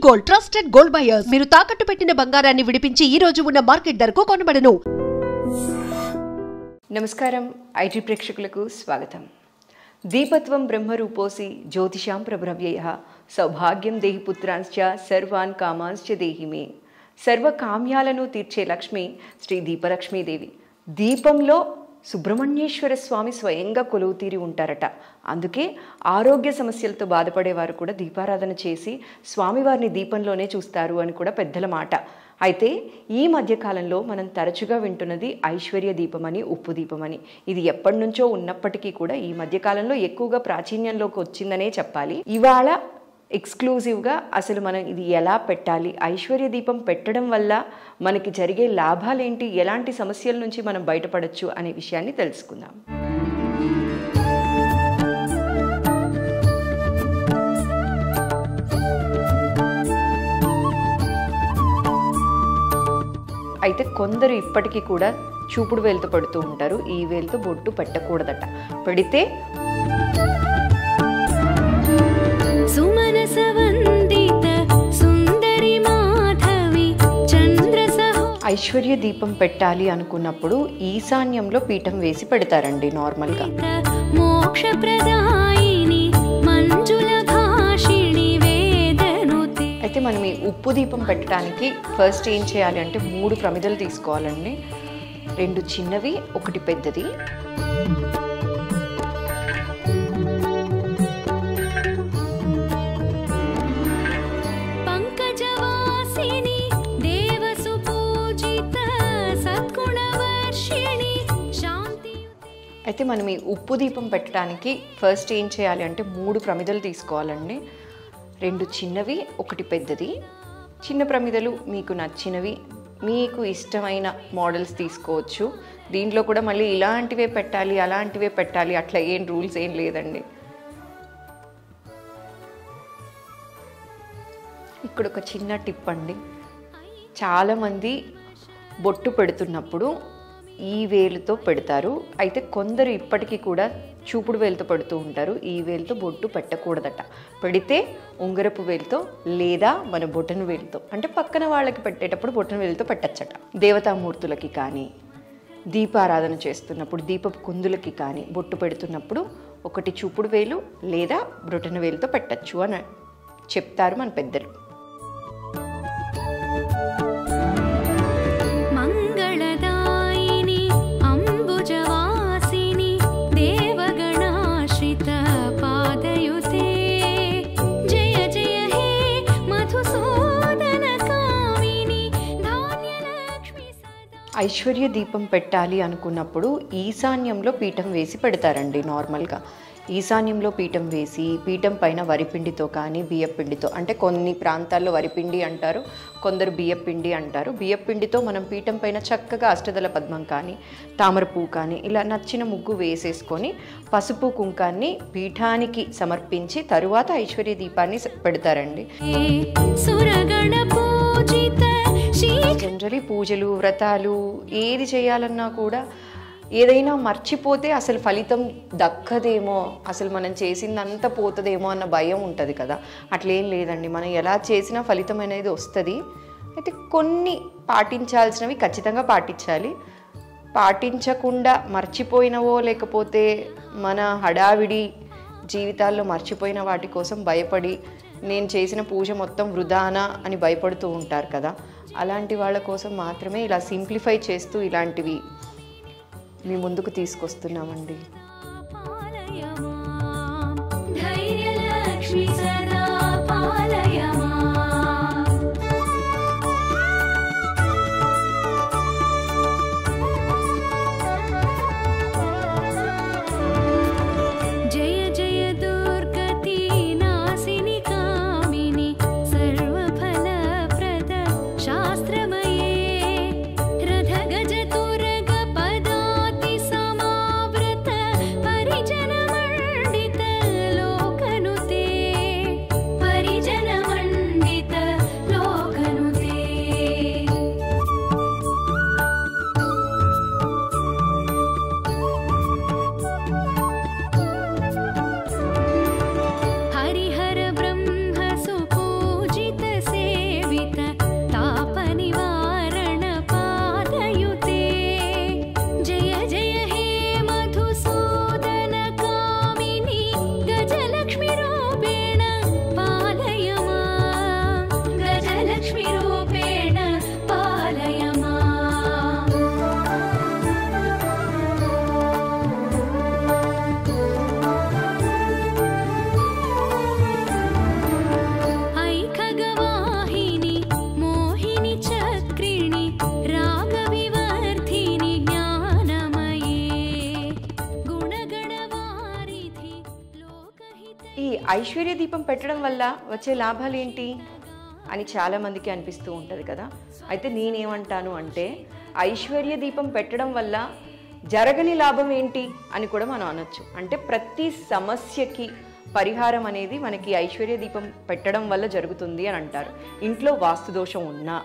Gold trusted gold buyers మీరు తాకట్టు పెట్టిన బంగారాన్ని విడిపించి ఈ రోజు ఉన్న మార్కెట్ ధరకు కొనబడను. నమస్కారం, ఐటీ ప్రేక్షకులకు స్వాగతం. దీపత్వం బ్రహ్మరూపోసి జ్యోతిషాం ప్రభ్రవ్యయః సౌభాగ్యం దేహి పుత్రాంశ్చ సర్వాన్ కామాంశ్చ దేహి మే. సర్వకామ్యాలను తీర్చే లక్ష్మి శ్రీ దీపలక్ష్మీదేవి. దీపంలో సుబ్రహ్మణ్యేశ్వర స్వామి స్వయంగా కొలువు తీరి ఉంటారట. అందుకే ఆరోగ్య సమస్యలతో బాధపడేవారు కూడా దీపారాధన చేసి స్వామివారిని దీపంలోనే చూస్తారు అని కూడా పెద్దల మాట. అయితే ఈ మధ్యకాలంలో మనం తరచుగా వింటున్నది ఐశ్వర్య దీపమని, ఉప్పు దీపమని. ఇది ఎప్పటి నుంచో ఉన్నప్పటికీ కూడా ఈ మధ్యకాలంలో ఎక్కువగా ప్రాచుర్యంలోకి వచ్చిందనే చెప్పాలి. ఇవాళ ఎక్స్క్లూజివ్గా అసలు మనం ఇది ఎలా పెట్టాలి, ఐశ్వర్య దీపం పెట్టడం వల్ల మనకి జరిగే లాభాలేంటి, ఎలాంటి సమస్యల నుంచి మనం బయటపడచ్చు అనే విషయాన్ని తెలుసుకుందాం. అయితే కొందరు ఇప్పటికీ కూడా చూపుడు వేలుతో పడుతూ ఉంటారు. ఈ వేలుతో బొట్టు పెట్టకూడదట. పెడితే ఐశ్వర్య దీపం పెట్టాలి అనుకున్నప్పుడు ఈశాన్యంలో పీఠం వేసి పెడతారండి నార్మల్గా. అయితే మనం ఈ ఉప్పు దీపం పెట్టడానికి ఫస్ట్ ఏం చేయాలి అంటే 3 ప్రమిదలు తీసుకోవాలండి. 2 చిన్నవి, 1 పెద్దది. అయితే మనం ఈ ఉప్పు దీపం పెట్టడానికి ఫస్ట్ ఏం చేయాలి అంటే 3 ప్రమిదలు తీసుకోవాలండి. 2 చిన్నవి, 1 పెద్దది. చిన్న ప్రమిదలు మీకు నచ్చినవి, మీకు ఇష్టమైన మోడల్స్ తీసుకోవచ్చు. దీంట్లో కూడా మళ్ళీ ఇలాంటివే పెట్టాలి, అలాంటివే పెట్టాలి, అట్లా ఏం రూల్స్ ఏం లేదండి. ఇక్కడ ఒక చిన్న టిప్ అండి. చాలామంది బొట్టు పెడుతున్నప్పుడు ఈ వేలుతో పెడతారు. అయితే కొందరు ఇప్పటికీ కూడా చూపుడు వేలుతో పెడుతూ ఉంటారు. ఈ వేలుతో బొట్టు పెట్టకూడదట. పెడితే ఉంగరపు వేలుతో లేదా మన బొటన వేలుతో, అంటే పక్కన వాళ్ళకి పెట్టేటప్పుడు బొటన వేలుతో పెట్టచ్చట. దేవతామూర్తులకి కానీ, దీపారాధన చేస్తున్నప్పుడు దీపపు కుందులకి కానీ బొట్టు పెడుతున్నప్పుడు 1 చూపుడు వేలు లేదా బొటన వేలుతో పెట్టచ్చు అని చెప్తారు మన పెద్దలు. ఐశ్వర్య దీపం పెట్టాలి అనుకున్నప్పుడు ఈశాన్యంలో పీఠం వేసి పెడతారండి నార్మల్గా. ఈశాన్యంలో పీఠం వేసి పీఠం పైన వరిపిండితో కానీ బియ్యపిండితో, అంటే కొన్ని ప్రాంతాల్లో వరిపిండి అంటారు, కొందరు బియ్యపిండి అంటారు. బియ్యపిండితో మనం పీఠం పైన చక్కగా అష్టదళ పద్మం కానీ, తామర పువ్వు కానీ ఇలా నచ్చిన ముగ్గు వేసేసుకొని పసుపు కుంకాన్ని పీఠానికి సమర్పించి తరువాత ఐశ్వర్య దీపాన్ని పెడతారండి. జనరలీ పూజలు, వ్రతాలు ఏది చేయాలన్నా కూడా ఏదైనా మర్చిపోతే అసలు ఫలితం దక్కదేమో, అసలు మనం చేసిందంతా పోతుందేమో అన్న భయం ఉంటుంది కదా. అట్లేం లేదండి, మనం ఎలా చేసినా ఫలితం అనేది వస్తుంది. అయితే కొన్ని పాటించాల్సినవి ఖచ్చితంగా పాటించాలి. పాటించకుండా మర్చిపోయినవో లేకపోతే మన హడావిడి జీవితాల్లో మర్చిపోయిన వాటి కోసం భయపడి నేను చేసిన పూజ మొత్తం వృధానా అని భయపడుతూ ఉంటారు కదా. అలాంటి వాళ్ళ కోసం మాత్రమే ఇలా సింప్లిఫై చేస్తూ ఇలాంటివి మీ ముందుకు తీసుకొస్తున్నామండి. ఐశ్వర్య దీపం పెట్టడం వల్ల వచ్చే లాభాలు ఏంటి అని చాలామందికి అనిపిస్తూ ఉంటుంది కదా. అయితే నేనేమంటాను అంటే ఐశ్వర్య దీపం పెట్టడం వల్ల జరగని లాభం ఏంటి అని కూడా మనం అనొచ్చు. అంటే ప్రతి సమస్యకి పరిహారం అనేది మనకి ఐశ్వర్య దీపం పెట్టడం వల్ల జరుగుతుంది అని అంటారు. ఇంట్లో వాస్తు దోషం ఉన్నా,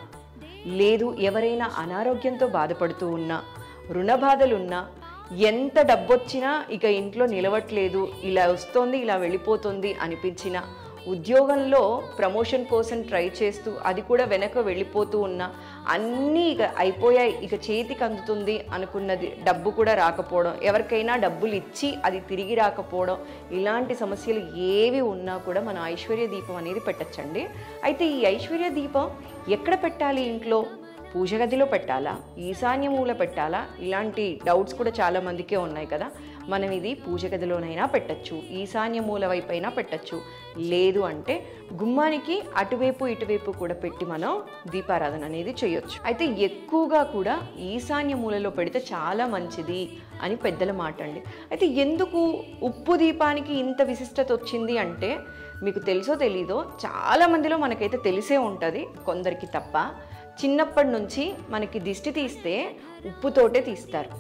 లేదు ఎవరైనా అనారోగ్యంతో బాధపడుతూ ఉన్నా, రుణ బాధలున్నా, ఎంత డబ్బొచ్చినా ఇక ఇంట్లో నిలవట్లేదు, ఇలా వస్తుంది ఇలా వెళ్ళిపోతుంది అనిపించినా, ఉద్యోగంలో ప్రమోషన్ కోసం ట్రై చేస్తూ అది కూడా వెనక వెళ్ళిపోతూ ఉన్నా, అన్నీ ఇక అయిపోయాయి, ఇక చేతికి అందుతుంది అనుకున్నది డబ్బు కూడా రాకపోవడం, ఎవరికైనా డబ్బులు ఇచ్చి అది తిరిగి రాకపోవడం, ఇలాంటి సమస్యలు ఏవి ఉన్నా కూడా మనం ఐశ్వర్య దీపం అనేది పెట్టచ్చండి. అయితే ఈ ఐశ్వర్య దీపం ఎక్కడ పెట్టాలి? ఇంట్లో పూజ గదిలో పెట్టాలా, ఈశాన్య మూల పెట్టాలా? ఇలాంటి డౌట్స్ కూడా చాలామందికే ఉన్నాయి కదా. మనం ఇది పూజ గదిలోనైనా పెట్టచ్చు, ఈశాన్య మూల వైపు అయినా పెట్టచ్చు, లేదు అంటే గుమ్మానికి అటువైపు ఇటువైపు కూడా పెట్టి మనం దీపారాధన అనేది చేయొచ్చు. అయితే ఎక్కువగా కూడా ఈశాన్య మూలలో పెడితే చాలా మంచిది అని పెద్దల మాట అండి. అయితే ఎందుకు ఉప్పు దీపానికి ఇంత విశిష్టత వచ్చింది అంటే, మీకు తెలుసో తెలీదో చాలామందిలో మనకైతే తెలిసే ఉంటుంది, కొందరికి తప్ప. చిన్నప్పటి నుంచి మనకి దిష్టి తీస్తే ఉప్పుతోటే తీస్తారు,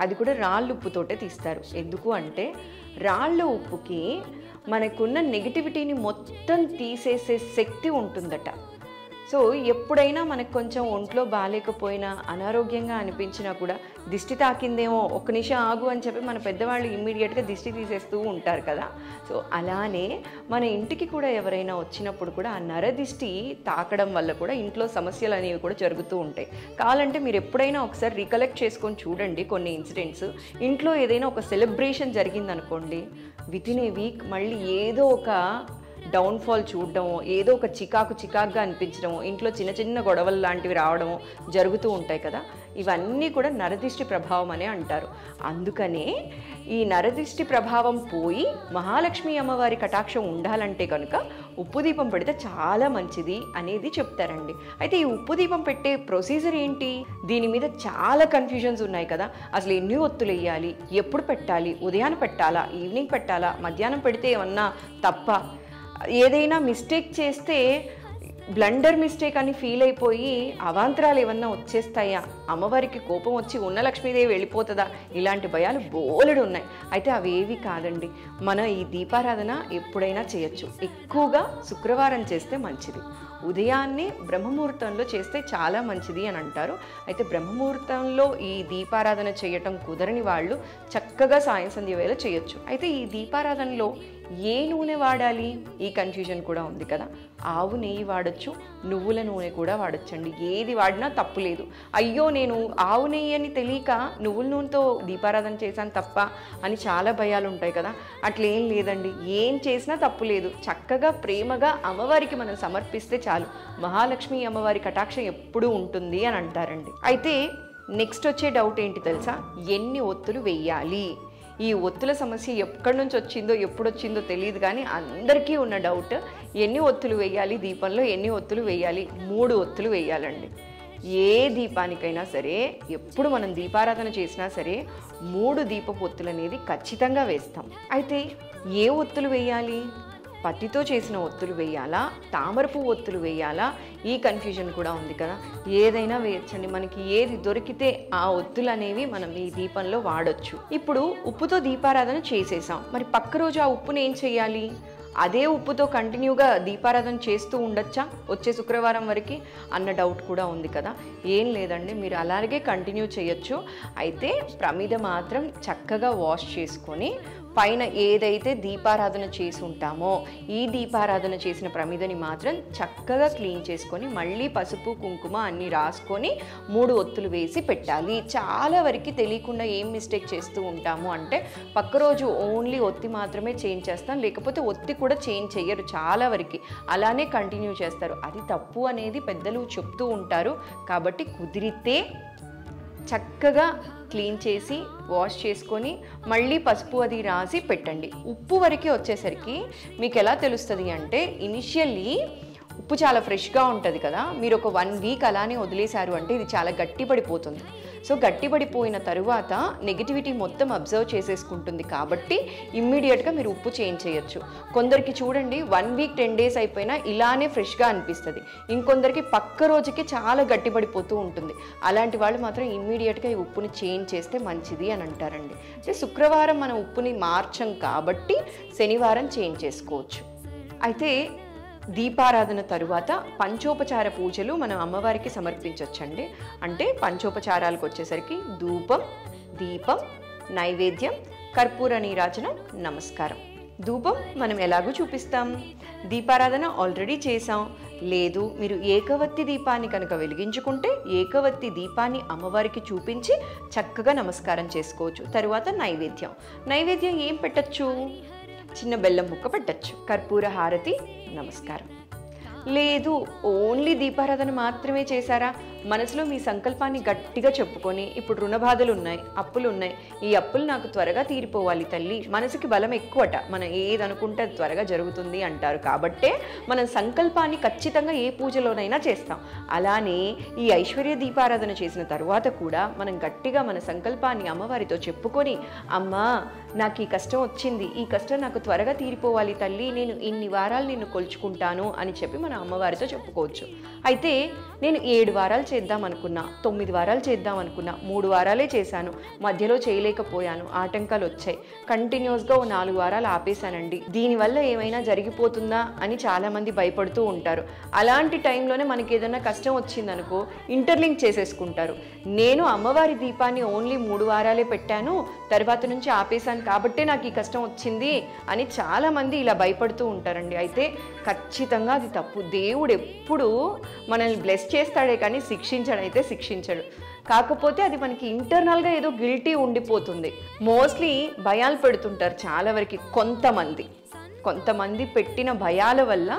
అది కూడా రాళ్ళు ఉప్పుతోటే తీస్తారు. ఎందుకు అంటే రాళ్ళ ఉప్పుకి మనకున్న నెగిటివిటీని మొత్తం తీసేసే శక్తి ఉంటుందట. సో ఎప్పుడైనా మనకు కొంచెం ఒంట్లో బాగాలేకపోయినా, అనారోగ్యంగా అనిపించినా కూడా దిష్టి తాకిందేమో, ఒక్క నిమిషం ఆగు అని చెప్పి మన పెద్దవాళ్ళు ఇమ్మీడియట్గా దిష్టి తీసేస్తూ ఉంటారు కదా. సో అలానే మన ఇంటికి కూడా ఎవరైనా వచ్చినప్పుడు కూడా ఆ నరదిష్టి తాకడం వల్ల కూడా ఇంట్లో సమస్యలు అనేవి కూడా జరుగుతూ ఉంటాయి. కావాలంటే మీరు ఎప్పుడైనా ఒకసారి రికలెక్ట్ చేసుకొని చూడండి కొన్ని ఇన్సిడెంట్స్. ఇంట్లో ఏదైనా ఒక సెలబ్రేషన్ జరిగిందనుకోండి, వితిన్ ఏ వీక్ మళ్ళీ ఏదో ఒక డౌన్ఫాల్ చూడడము, ఏదో ఒక చికాకుగా అనిపించడము, ఇంట్లో చిన్న చిన్న గొడవలు లాంటివి రావడము జరుగుతూ ఉంటాయి కదా. ఇవన్నీ కూడా నరదిష్టి ప్రభావం అనే అంటారు. అందుకనే ఈ నరదిష్టి ప్రభావం పోయి మహాలక్ష్మి అమ్మవారి కటాక్షం ఉండాలంటే కనుక ఉప్పు దీపం పెడితే చాలా మంచిది అనేది చెప్తారండి. అయితే ఈ ఉప్పు దీపం పెట్టే ప్రొసీజర్ ఏంటి? దీని మీద చాలా కన్ఫ్యూజన్స్ ఉన్నాయి కదా. అసలు ఎన్ని ఒత్తులు వేయాలి, ఎప్పుడు పెట్టాలి, ఉదయాన్నే పెట్టాలా, ఈవినింగ్ పెట్టాలా, మధ్యాహ్నం పెడితే ఏమన్నా తప్ప, ఏదైనా మిస్టేక్ చేస్తే బ్లండర్ మిస్టేక్ అని ఫీల్ అయిపోయి అవాంతరాలు ఏమన్నా వచ్చేస్తాయా, అమ్మవారికి కోపం వచ్చి ఉన్న లక్ష్మీదేవి వెళ్ళిపోతుందా, ఇలాంటి భయాలు బోలెడు ఉన్నాయి. అయితే అవేవి కాదండి. మనం ఈ దీపారాధన ఎప్పుడైనా చేయొచ్చు. ఎక్కువగా శుక్రవారం చేస్తే మంచిది, ఉదయాన్నే బ్రహ్మముహూర్తంలో చేస్తే చాలా మంచిది అని అంటారు. అయితే బ్రహ్మముహూర్తంలో ఈ దీపారాధన చేయటం కుదరని వాళ్ళు చక్కగా సాయం సంధ్య వేళ చేయొచ్చు. అయితే ఈ దీపారాధనలో ఏ నూనె వాడాలి ఈ కన్ఫ్యూజన్ కూడా ఉంది కదా. ఆవు నెయ్యి వాడచ్చు, నువ్వుల నూనె కూడా వాడచ్చండి. ఏది వాడినా తప్పు లేదు. అయ్యో నేను ఆవు నెయ్యి అని తెలియక నువ్వుల నూనెతో దీపారాధన చేశాను తప్ప అని చాలా భయాలు ఉంటాయి కదా. అట్లేం లేదండి, ఏం చేసినా తప్పు లేదు. చక్కగా ప్రేమగా అమ్మవారికి మనం సమర్పిస్తే చాలు, మహాలక్ష్మి అమ్మవారి కటాక్షం ఎప్పుడూ ఉంటుంది అని అంటారండి. అయితే నెక్స్ట్ వచ్చే డౌట్ ఏంటి తెలుసా? ఎన్ని ఒత్తులు వెయ్యాలి? ఈ ఒత్తుల సమస్య ఎక్కడి నుంచి వచ్చిందో ఎప్పుడు వచ్చిందో తెలియదు, కానీ అందరికీ ఉన్న డౌట్ ఎన్ని ఒత్తులు వేయాలి దీపంలో, ఎన్ని ఒత్తులు వేయాలి? 3 ఒత్తులు వేయాలండి. ఏ దీపానికైనా సరే, ఎప్పుడు మనం దీపారాధన చేసినా సరే 3 దీపపు ఒత్తులు అనేది ఖచ్చితంగా వేస్తాం. అయితే ఏ ఒత్తులు వేయాలి? పత్తితో చేసిన ఒత్తులు వేయాలా, తామరపు ఒత్తులు వేయాలా? ఈ కన్ఫ్యూజన్ కూడా ఉంది కదా. ఏదైనా వేయచ్చండి, మనకి ఏది దొరికితే ఆ ఒత్తులు అనేవి మనం ఈ దీపంలో వాడొచ్చు. ఇప్పుడు ఉప్పుతో దీపారాధన చేసేసాం, మరి పక్క రోజు ఆ ఉప్పుని ఏం చేయాలి? అదే ఉప్పుతో కంటిన్యూగా దీపారాధన చేస్తూ ఉండొచ్చా వచ్చే శుక్రవారం వరకు అన్న డౌట్ కూడా ఉంది కదా. ఏం లేదండి, మీరు అలాగే కంటిన్యూ చేయొచ్చు. అయితే ప్రమిద మాత్రం చక్కగా వాష్ చేసుకొని పైన ఏదైతే దీపారాధన చేసి ఉంటామో ఈ దీపారాధన చేసిన ప్రమిదని మాత్రం చక్కగా క్లీన్ చేసుకొని మళ్ళీ పసుపు కుంకుమ అన్నీ రాసుకొని 3 ఒత్తులు వేసి పెట్టాలి. చాలా వరకు తెలియకుండా ఏం మిస్టేక్ చేస్తూ ఉంటాము అంటే పక్క రోజు ఓన్లీ ఒత్తి మాత్రమే చేంజ్ చేస్తాం, లేకపోతే ఒత్తి కూడా చేంజ్ చెయ్యరు చాలా వరకు, అలానే కంటిన్యూ చేస్తారు. అది తప్పు అనేది పెద్దలు చెప్తూ ఉంటారు. కాబట్టి కుదిరితే చక్కగా క్లీన్ చేసి వాష్ చేసుకొని మళ్ళీ పసుపు అది రాసి పెట్టండి. ఉప్పు వరకే వచ్చేసరికి మీకు ఎలా తెలుస్తుంది అంటే, ఇనిషియల్లీ ఉప్పు చాలా ఫ్రెష్గా ఉంటుంది కదా, మీరు ఒక 1 వీక్ అలానే వదిలేశారు అంటే ఇది చాలా గట్టిపడిపోతుంది. సో గట్టిపడిపోయిన తరువాత నెగిటివిటీ మొత్తం అబ్జర్వ్ చేసేసుకుంటుంది కాబట్టి ఇమ్మీడియట్గా మీరు ఉప్పు చేంజ్ చేయొచ్చు. కొందరికి చూడండి 1 వీక్ 10 డేస్ అయిపోయినా ఇలానే ఫ్రెష్గా అనిపిస్తుంది, ఇంకొందరికి పక్క రోజుకి చాలా గట్టిపడిపోతూ ఉంటుంది. అలాంటి వాళ్ళు మాత్రం ఇమ్మీడియట్గా ఈ ఉప్పుని చేంజ్ చేస్తే మంచిది అని అంటారండి. అంటే శుక్రవారం మనం ఉప్పుని మార్చం కాబట్టి శనివారం చేంజ్ చేసుకోవచ్చు. అయితే దీపారాధన తరువాత పంచోపచార పూజలు మనం అమ్మవారికి సమర్పించవచ్చండి. అంటే పంచోపచారాలకు వచ్చేసరికి ధూపం, దీపం, నైవేద్యం, కర్పూర నీరాజనం, నమస్కారం. ధూపం మనం ఎలాగూ చూపిస్తాం, దీపారాధన ఆల్రెడీ చేసాం. లేదు మీరు ఏకవత్తి దీపాన్ని కనుక వెలిగించుకుంటే ఏకవత్తి దీపాన్ని అమ్మవారికి చూపించి చక్కగా నమస్కారం చేసుకోవచ్చు. తరువాత నైవేద్యం ఏం పెట్టచ్చు, చిన్న బెల్లం ముక్క పెట్టచ్చు, కర్పూర హారతి, నమస్కారం. లేదు ఓన్లీ దీపారాధన మాత్రమే చేశారా, మనసులో మీ సంకల్పాన్ని గట్టిగా చెప్పుకొని ఇప్పుడు రుణ బాధలు ఉన్నాయి, అప్పులు ఉన్నాయి, ఈ అప్పులు నాకు త్వరగా తీరిపోవాలి తల్లి, మనసుకి బలం ఎక్కువట, మనం ఏది అనుకుంటే అది త్వరగా జరుగుతుంది అంటారు. కాబట్టే మనం సంకల్పాన్ని ఖచ్చితంగా ఏ పూజలోనైనా చేస్తాం. అలానే ఈ ఐశ్వర్య దీపారాధన చేసిన తరువాత కూడా మనం గట్టిగా మన సంకల్పాన్ని అమ్మవారితో చెప్పుకొని, అమ్మా నాకు ఈ కష్టం వచ్చింది, ఈ కష్టం నాకు త్వరగా తీరిపోవాలి తల్లి, నేను ఇన్ని వారాలు నిన్ను కొలుచుకుంటాను అని చెప్పి మన అమ్మవారితో చెప్పుకోవచ్చు. అయితే నేను 7 వారాలు చేద్దాం అనుకున్నా, 9 వారాలు చేద్దాం అనుకున్నా, 3 వారాలే చేశాను, మధ్యలో చేయలేకపోయాను, ఆటంకాలు వచ్చాయి, కంటిన్యూస్గా 4 వారాలు ఆపేశానండి, దీనివల్ల ఏమైనా జరిగిపోతుందా అని చాలామంది భయపడుతూ ఉంటారు. అలాంటి టైంలోనే మనకి ఏదైనా కష్టం వచ్చిందనుకో ఇంటర్లింక్ చేసేసుకుంటారు. నేను అమ్మవారి దీపాన్ని ఓన్లీ 3 వారాలే పెట్టాను, తర్వాత నుంచి ఆపేశాను కాబట్టే నాకు ఈ కష్టం వచ్చింది అని చాలామంది ఇలా భయపడుతూ ఉంటారండి. అయితే ఖచ్చితంగా అది తప్పు. దేవుడు ఎప్పుడు మనల్ని బ్లెస్ చేస్తాడే కానీ శిక్షించడైతే శిక్షించడు. కాకపోతే అది మనకి ఇంటర్నల్గా ఏదో గిల్టీ ఉండిపోతుంది. మోస్ట్లీ భయాలు పెడుతుంటారు చాలా వరకు కొంతమంది పెట్టిన భయాల వల్ల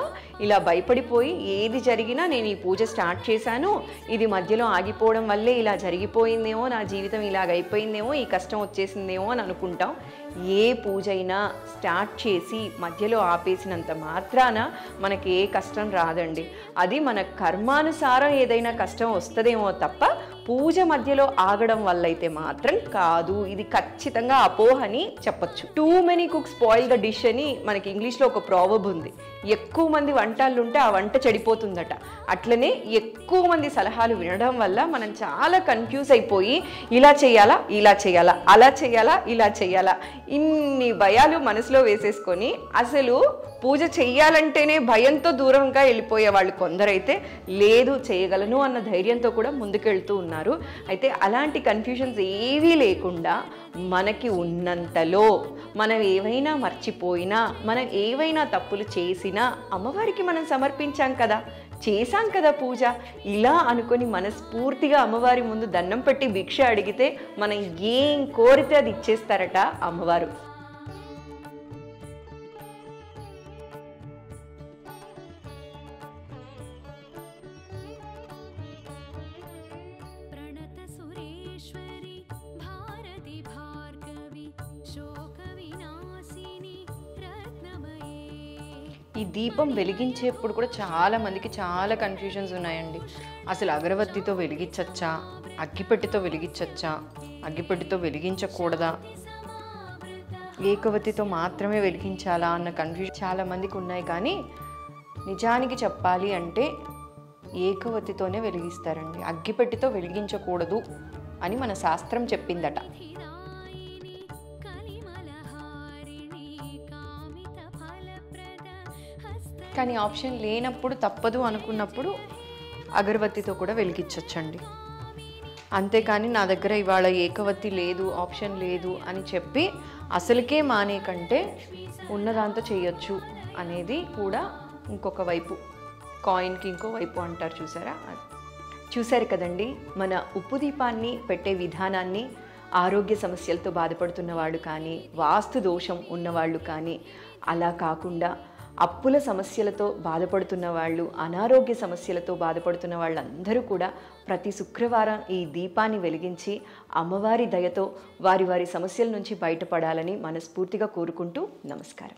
ఇలా భయపడిపోయి ఏది జరిగినా నేను ఈ పూజ స్టార్ట్ చేశాను, ఇది మధ్యలో ఆగిపోవడం వల్లే ఇలా జరిగిపోయిందేమో, నా జీవితం ఇలాగ అయిపోయిందేమో, ఈ కష్టం వచ్చేసిందేమో అని అనుకుంటాం. ఏ పూజ అయినా స్టార్ట్ చేసి మధ్యలో ఆపేసినంత మాత్రాన మనకి ఏ కష్టం రాదండి. అది మన కర్మానుసారం ఏదైనా కష్టం వస్తుందేమో తప్ప పూజ మధ్యలో ఆగడం వల్ల అయితే మాత్రం కాదు. ఇది ఖచ్చితంగా అపోహని చెప్పచ్చు. Too many cooks spoil the dish అని మనకి ఇంగ్లీష్లో ఒక ప్రావర్బ్ ఉంది. ఎక్కువ మంది వంటలు ఉంటే ఆ వంట చెడిపోతుందట. అట్లనే ఎక్కువ మంది సలహాలు వినడం వల్ల మనం చాలా కన్ఫ్యూజ్ అయిపోయి ఇలా చేయాలా, అలా చేయాలా, ఇలా చేయాలా, ఇన్ని భయాలు మనసులో వేసేసుకొని అసలు పూజ చెయ్యాలంటేనే భయంతో దూరంగా వెళ్ళిపోయే వాళ్ళు కొందరైతే లేదు చేయగలను అన్న ధైర్యంతో కూడా ముందుకెళ్తూ ఉన్నారు. అయితే అలాంటి కన్ఫ్యూజన్స్ ఏవీ లేకుండా మనకి ఉన్నంతలో మనం ఏవైనా మర్చిపోయినా, మనం ఏవైనా తప్పులు చేసినా అమ్మవారికి మనం సమర్పించాం కదా, చేశాం కదా పూజ, ఇలా అనుకొని మనస్ఫూర్తిగా అమ్మవారి ముందు దండం పెట్టి భిక్ష అడిగితే మనం ఏం కోరితే అది ఇచ్చేస్తారట అమ్మవారు. ఈ దీపం వెలిగించేప్పుడు కూడా చాలా మందికి చాలా కన్ఫ్యూజన్స్ ఉన్నాయండి. అసలు అగరబత్తితో వెలిగించచ్చా, అగ్గిపెట్టితో వెలిగించచ్చా, అగ్గిపెట్టితో వెలిగించకూడదా, ఏకవత్తితో మాత్రమే వెలిగించాలా అన్న కన్ఫ్యూజన్ చాలా మందికి ఉన్నాయి. కానీ నిజానికి చెప్పాలి అంటే ఏకవత్తితోనే వెలిగిస్తారండి, అగ్గిపెట్టితో వెలిగించకూడదు అని మన శాస్త్రం చెప్పిందట. కానీ ఆప్షన్ లేనప్పుడు, తప్పదు అనుకున్నప్పుడు అగరబత్తితో కూడా వెలిగించవచ్చండి. అంతేకాని నా దగ్గర ఇవాళ ఏకవత్తి లేదు, ఆప్షన్ లేదు అని చెప్పి అసలుకే మానే కంటే ఉన్నదాంతో చేయొచ్చు అనేది కూడా ఇంకొక వైపు, కాయిన్కి ఇంకో వైపు అంటారు చూసారా. చూశారు కదండి మన ఉప్పు దీపాన్ని పెట్టే విధానాన్ని. ఆరోగ్య సమస్యలతో బాధపడుతున్న వాళ్ళు కానీ, వాస్తు దోషం ఉన్నవాళ్ళు కానీ, అలా కాకుండా అప్పుల సమస్యలతో బాధపడుతున్న వాళ్ళు, అనారోగ్య సమస్యలతో బాధపడుతున్న వాళ్ళందరూ కూడా ప్రతి శుక్రవారం ఈ దీపాన్ని వెలిగించి అమ్మవారి దయతో వారి సమస్యల నుంచి బయటపడాలని మనస్ఫూర్తిగా కోరుకుంటూ నమస్కారం.